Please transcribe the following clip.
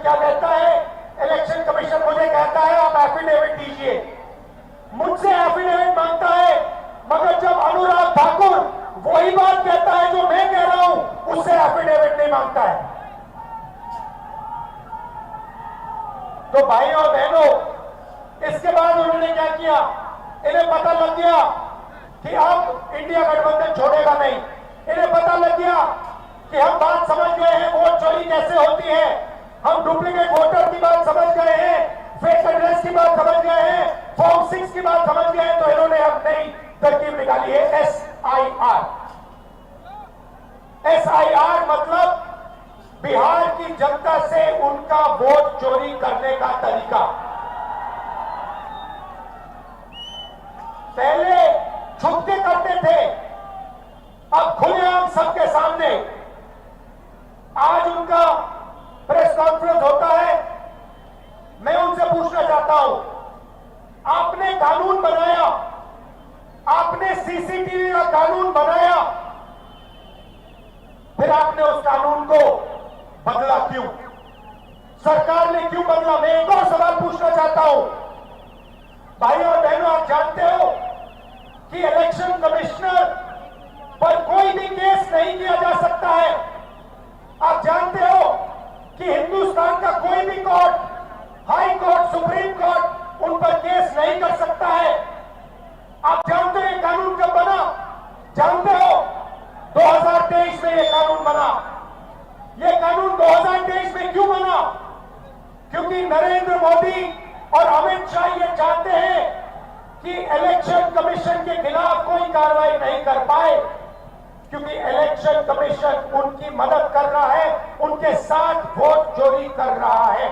क्या कहता है, इलेक्शन कमीशन मुझे कहता है आप एफिडेविट दीजिए, मुझसे एफिडेविट मांगता है, मगर जब अनुराग ठाकुर वही बात कहता है जो मैं कह रहा हूं, उससे एफिडेविट नहीं मांगता है। तो भाइयों और बहनों, इसके बाद उन्होंने क्या किया, इन्हें पता लग गया कि अब इंडिया गठबंधन छोड़ेगा नहीं। इन्हें पता लग गया कि हम बात समझ गए हैं वोट चोरी कैसे होती है, हम डुप्लीकेट वोटर की बात समझ गए हैं, फेक एड्रेस की बात समझ गए हैं, फॉर्म 6 की बात समझ गए हैं। तो इन्होंने अब नई तरकीब निकाली है, SIR। SIR मतलब बिहार की जनता से उनका वोट चोरी करने का तरीका। पहले छुप के करते थे, अब खुलेआम सबके सामने। आज उनका प्रेस कॉन्फ्रेंस होता है, मैं उनसे पूछना चाहता हूं, आपने कानून बनाया, आपने सीसीटीवी का कानून बनाया, फिर आपने उस कानून को बदला क्यों? सरकार ने क्यों बदला? मैं एक और सवाल पूछना चाहता हूं, भाइयों और बहनों, आप जानते हो कि इलेक्शन कमिश्नर पर कोई भी केस नहीं किया जा सकता है। आप जानते हो कि हिंदुस्तान का कोई भी court, high court, supreme court उन पर केस नहीं कर सकता है। आप जानते हो ये कानून कब बना? जानते हो 2023 में ये कानून बना। ये कानून 2023 में क्यों बना? क्योंकि नरेंद्र मोदी और अमित शाह ये चाहते हैं कि इलेक्शन कमीशन के खिलाफ कोई कार्रवाई नहीं कर पाए, क्योंकि इलेक्शन कमीशन उनकी मदद कर रहा है, उनके साथ वोट चोरी कर रहा है।